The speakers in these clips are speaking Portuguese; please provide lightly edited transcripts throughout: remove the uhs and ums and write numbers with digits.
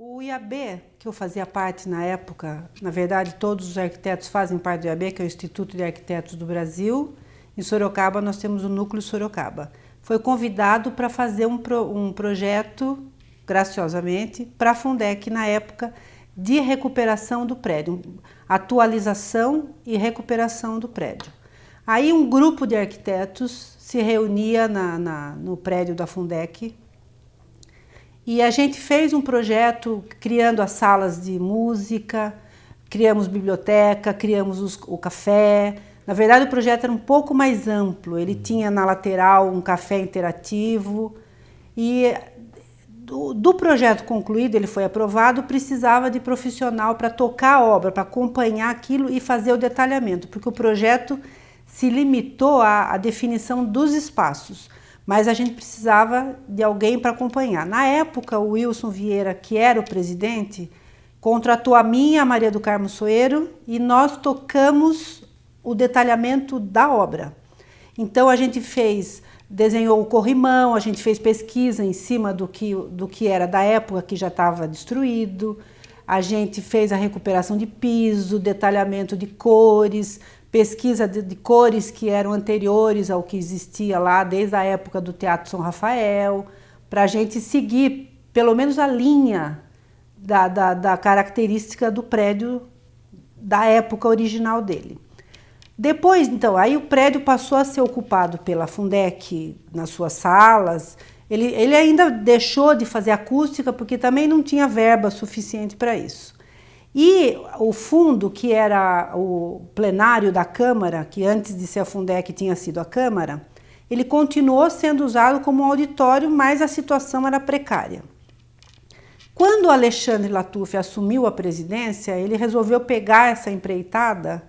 O IAB, que eu fazia parte na época, na verdade todos os arquitetos fazem parte do IAB, que é o Instituto de Arquitetos do Brasil. Em Sorocaba nós temos o Núcleo Sorocaba. Foi convidado para fazer um projeto, graciosamente, para a Fundec na época, de recuperação do prédio, atualização e recuperação do prédio. Aí um grupo de arquitetos se reunia no prédio da Fundec e a gente fez um projeto criando as salas de música, criamos biblioteca, criamos o café. Na verdade o projeto era um pouco mais amplo, ele tinha na lateral um café interativo e do projeto concluído, ele foi aprovado, precisava de profissional para tocar a obra, para acompanhar aquilo e fazer o detalhamento, porque o projeto se limitou à definição dos espaços, mas a gente precisava de alguém para acompanhar. Na época, o Wilson Vieira, que era o presidente, contratou a mim e a Maria do Carmo Soeiro e nós tocamos o detalhamento da obra. Então a gente desenhou o corrimão, a gente fez pesquisa em cima do que era da época que já estava destruído, a gente fez a recuperação de piso, detalhamento de cores, pesquisa de cores que eram anteriores ao que existia lá desde a época do Teatro São Rafael, para a gente seguir pelo menos a linha da característica do prédio da época original dele. Depois, então, aí o prédio passou a ser ocupado pela Fundec nas suas salas. Ele ainda deixou de fazer acústica porque também não tinha verba suficiente para isso. E o fundo, que era o plenário da Câmara, que antes de ser a Fundec tinha sido a Câmara, ele continuou sendo usado como um auditório, mas a situação era precária. Quando o Alexandre Latuf assumiu a presidência, ele resolveu pegar essa empreitada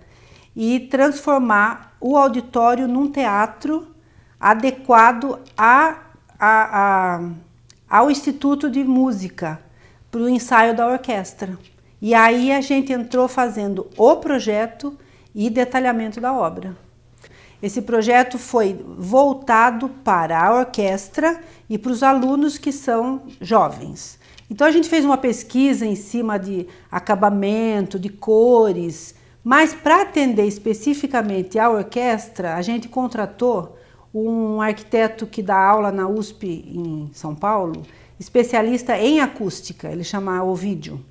e transformar o auditório num teatro adequado ao Instituto de Música, para o ensaio da orquestra. E aí a gente entrou fazendo o projeto e detalhamento da obra. Esse projeto foi voltado para a orquestra e para os alunos que são jovens. Então a gente fez uma pesquisa em cima de acabamento, de cores, mas para atender especificamente a orquestra, a gente contratou um arquiteto que dá aula na USP em São Paulo, especialista em acústica, ele chama Ovídio.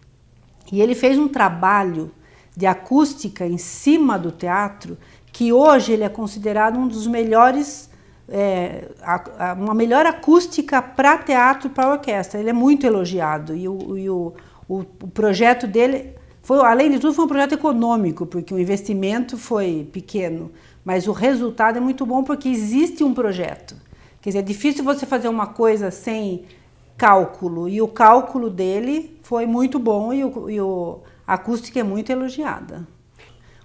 E ele fez um trabalho de acústica em cima do teatro, que hoje ele é considerado um dos melhores, uma melhor acústica para teatro, para orquestra. Ele é muito elogiado e o projeto dele, além de tudo, foi um projeto econômico, porque o investimento foi pequeno, mas o resultado é muito bom porque existe um projeto. Quer dizer, é difícil você fazer uma coisa sem cálculo, e o cálculo dele foi muito bom e a acústica é muito elogiada.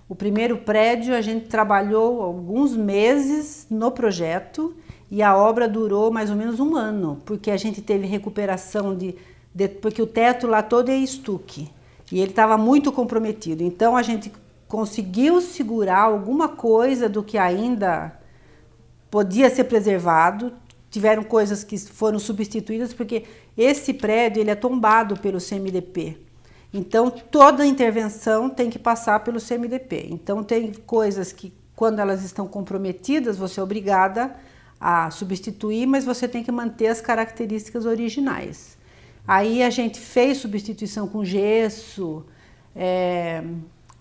O primeiro prédio a gente trabalhou alguns meses no projeto e a obra durou mais ou menos um ano, porque a gente teve recuperação porque o teto lá todo é estuque e ele estava muito comprometido. Então a gente conseguiu segurar alguma coisa do que ainda podia ser preservado. Tiveram coisas que foram substituídas, porque esse prédio ele é tombado pelo CMDP. Então, toda intervenção tem que passar pelo CMDP. Então, tem coisas que, quando elas estão comprometidas, você é obrigada a substituir, mas você tem que manter as características originais. Aí a gente fez substituição com gesso.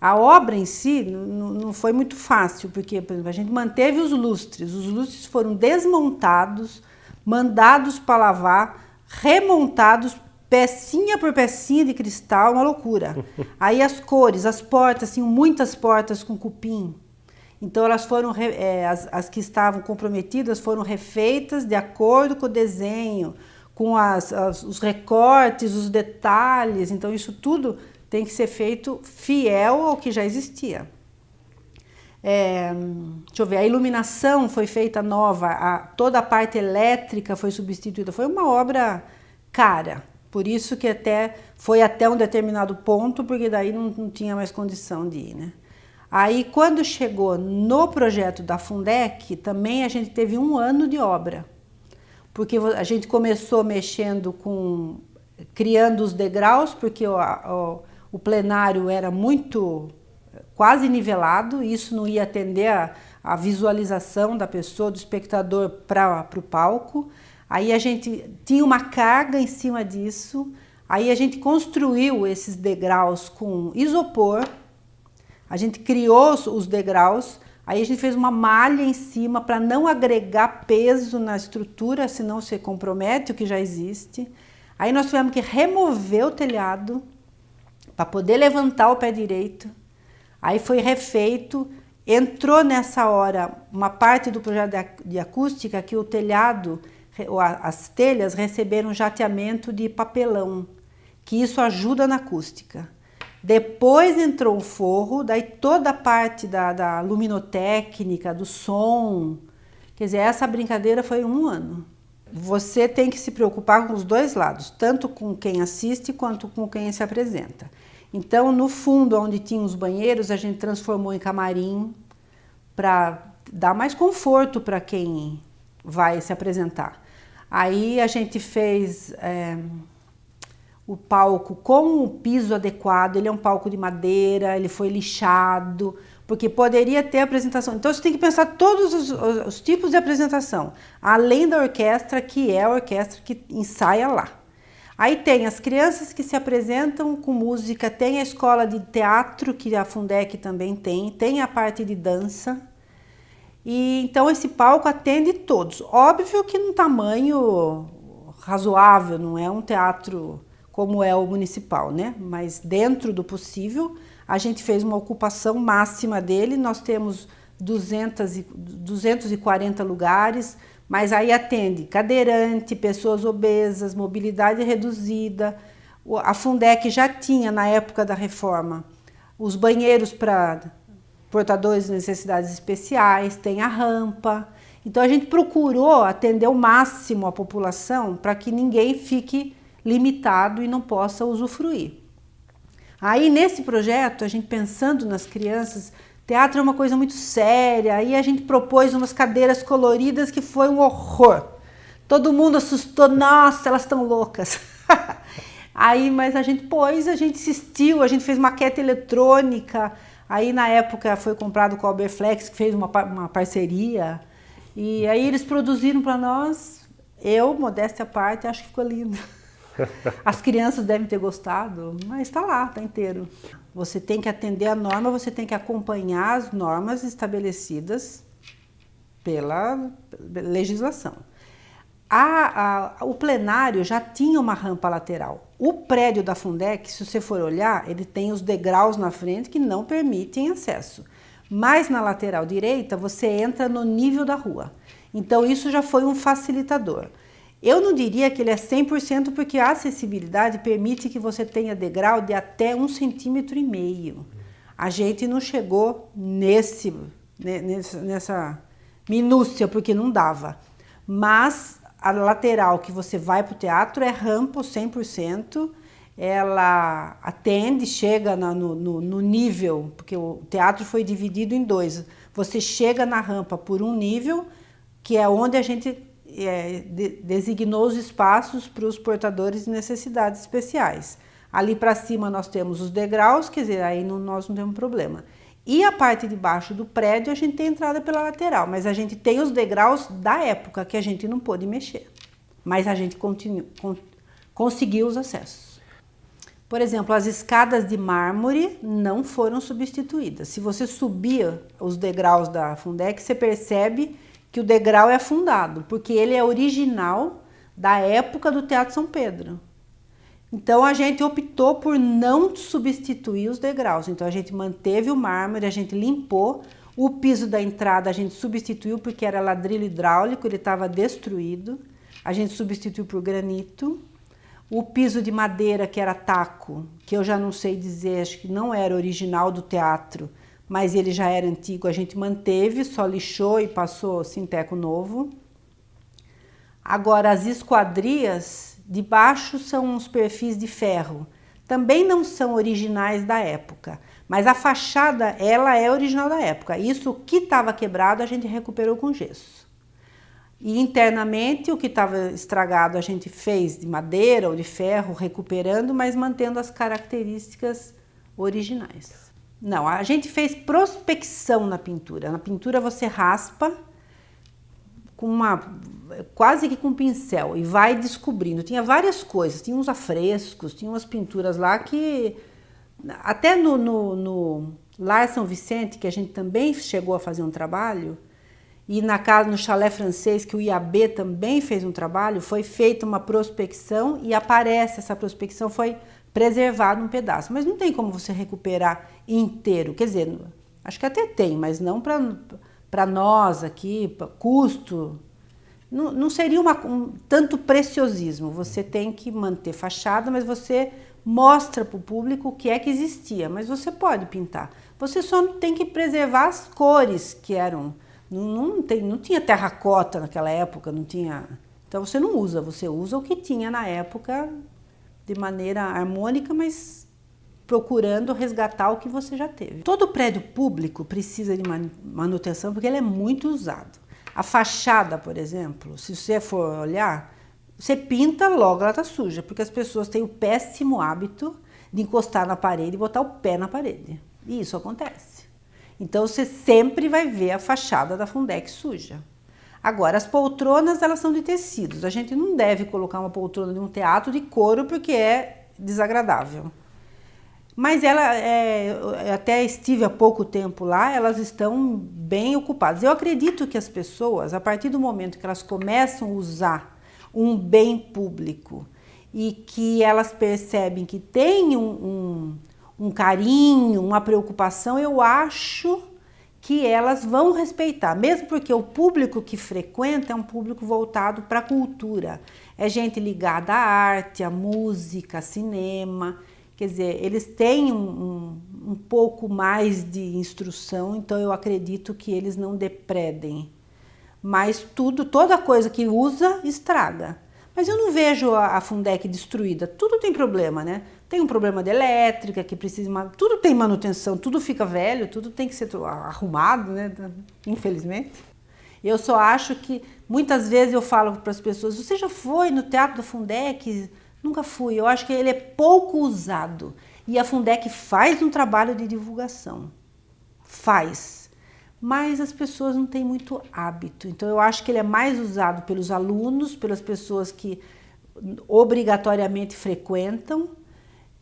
A obra em si não foi muito fácil, porque, por exemplo, a gente manteve os lustres foram desmontados, mandados para lavar, remontados, pecinha por pecinha de cristal, uma loucura. Aí as cores, as portas, tinham muitas portas com cupim, então elas foram, as que estavam comprometidas foram refeitas de acordo com o desenho, com os recortes, os detalhes, então isso tudo tem que ser feito fiel ao que já existia. Deixa eu ver, a iluminação foi feita nova, toda a parte elétrica foi substituída. Foi uma obra cara, por isso que foi até um determinado ponto, porque daí não tinha mais condição de ir, né? Aí, quando chegou no projeto da Fundec, também a gente teve um ano de obra, porque a gente começou mexendo com criando os degraus, porque o plenário era quase nivelado, e isso não ia atender a visualização da pessoa, do espectador para o palco. Aí a gente tinha uma carga em cima disso, aí a gente construiu esses degraus com isopor, a gente criou os degraus, aí a gente fez uma malha em cima para não agregar peso na estrutura, senão você compromete o que já existe. Aí nós tivemos que remover o telhado para poder levantar o pé direito. Aí foi refeito, entrou nessa hora uma parte do projeto de acústica que o telhado, as telhas receberam jateamento de papelão, que isso ajuda na acústica. Depois entrou o forro, daí toda a parte da luminotécnica, do som. Quer dizer, essa brincadeira foi 1 ano. Você tem que se preocupar com os dois lados, tanto com quem assiste quanto com quem se apresenta. Então, no fundo, onde tinha os banheiros, a gente transformou em camarim para dar mais conforto para quem vai se apresentar. Aí a gente fez o palco com o piso adequado, ele é um palco de madeira, ele foi lixado, porque poderia ter apresentação. Então você tem que pensar todos os tipos de apresentação, além da orquestra, que é a orquestra que ensaia lá. Aí tem as crianças que se apresentam com música, tem a escola de teatro, que a Fundec também tem a parte de dança. E então esse palco atende todos. Óbvio que num tamanho razoável, não é um teatro como é o municipal, né? Mas dentro do possível, a gente fez uma ocupação máxima dele. Nós temos 240 lugares, mas aí atende cadeirante, pessoas obesas, mobilidade reduzida. A Fundec já tinha, na época da reforma, os banheiros para portadores de necessidades especiais, tem a rampa. Então a gente procurou atender ao máximo a população para que ninguém fique limitado e não possa usufruir. Aí nesse projeto, a gente pensando nas crianças, teatro é uma coisa muito séria, aí a gente propôs umas cadeiras coloridas que foi um horror. Todo mundo assustou, nossa, elas estão loucas. Aí, mas a gente insistiu, a gente fez maquete eletrônica. Aí na época foi comprado com a Alberflex, que fez uma parceria. E aí eles produziram para nós. Eu, modéstia à parte, acho que ficou lindo. As crianças devem ter gostado, mas está lá, está inteiro. Você tem que atender a norma, você tem que acompanhar as normas estabelecidas pela legislação. O plenário já tinha uma rampa lateral. O prédio da Fundec, se você for olhar, ele tem os degraus na frente que não permitem acesso. Mas na lateral direita, você entra no nível da rua. Então isso já foi um facilitador. Eu não diria que ele é 100% porque a acessibilidade permite que você tenha degrau de até 1,5 cm. A gente não chegou nessa minúcia porque não dava. Mas a lateral que você vai para o teatro é rampa 100%, ela atende, chega no nível, porque o teatro foi dividido em 2. Você chega na rampa por um nível, que é onde a gente designou os espaços para os portadores de necessidades especiais. Ali para cima nós temos os degraus, quer dizer, aí nós não temos problema. E a parte de baixo do prédio a gente tem entrada pela lateral, mas a gente tem os degraus da época que a gente não pôde mexer. Mas a gente conseguiu os acessos. Por exemplo, as escadas de mármore não foram substituídas. Se você subir os degraus da Fundec, você percebe que o degrau é afundado, porque ele é original da época do Teatro São Pedro. Então a gente optou por não substituir os degraus. Então a gente manteve o mármore, a gente limpou. O piso da entrada a gente substituiu porque era ladrilho hidráulico, ele estava destruído. A gente substituiu por granito. O piso de madeira, que era taco, que eu já não sei dizer, acho que não era original do teatro, mas ele já era antigo, a gente manteve, só lixou e passou sinteco novo. Agora, as esquadrias de baixo são uns perfis de ferro. Também não são originais da época, mas a fachada, ela é original da época. Isso que estava quebrado, a gente recuperou com gesso. E internamente o que estava estragado a gente fez de madeira ou de ferro, recuperando, mas mantendo as características originais. Não, a gente fez prospecção na pintura. Na pintura você raspa com quase que com um pincel e vai descobrindo. Tinha várias coisas, tinha uns afrescos, tinha umas pinturas lá que até no Lar São Vicente, que a gente também chegou a fazer um trabalho, e na casa, no chalé francês, que o IAB também fez um trabalho, foi feita uma prospecção e aparece, essa prospecção foi preservada um pedaço. Mas não tem como você recuperar inteiro, quer dizer, acho que até tem, mas não para nós aqui, custo, não seria tanto preciosismo. Você tem que manter fachada, mas você mostra para o público o que é que existia, mas você pode pintar. Você só tem que preservar as cores que eram. Não tinha terracota naquela época, não tinha. Então você não usa, você usa o que tinha na época de maneira harmônica, mas procurando resgatar o que você já teve. Todo prédio público precisa de manutenção porque ele é muito usado. A fachada, por exemplo, se você for olhar, você pinta, logo ela está suja, porque as pessoas têm o péssimo hábito de encostar na parede e botar o pé na parede. E isso acontece. Então você sempre vai ver a fachada da Fundec suja. Agora, as poltronas, elas são de tecidos. A gente não deve colocar uma poltrona de um teatro de couro porque é desagradável. Mas até estive há pouco tempo lá, elas estão bem ocupadas. Eu acredito que as pessoas, a partir do momento que elas começam a usar um bem público e que elas percebem que tem um carinho, uma preocupação, eu acho que elas vão respeitar, mesmo porque o público que frequenta é um público voltado para a cultura. É gente ligada à arte, à música, a cinema. Quer dizer, eles têm um pouco mais de instrução, então eu acredito que eles não depredem. Mas toda coisa que usa, estraga. Mas eu não vejo a Fundec destruída, tudo tem problema, né? Tem um problema de elétrica, que precisa, tudo tem manutenção, tudo fica velho, tudo tem que ser arrumado, né? Infelizmente. Eu só acho que, muitas vezes eu falo para as pessoas, você já foi no Teatro da Fundec? Nunca fui, eu acho que ele é pouco usado. E a Fundec faz um trabalho de divulgação, faz. Mas as pessoas não têm muito hábito. Então eu acho que ele é mais usado pelos alunos, pelas pessoas que obrigatoriamente frequentam,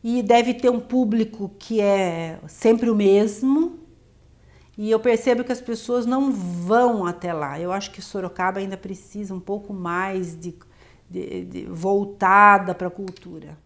e deve ter um público que é sempre o mesmo, e eu percebo que as pessoas não vão até lá. Eu acho que Sorocaba ainda precisa um pouco mais de voltada para a cultura.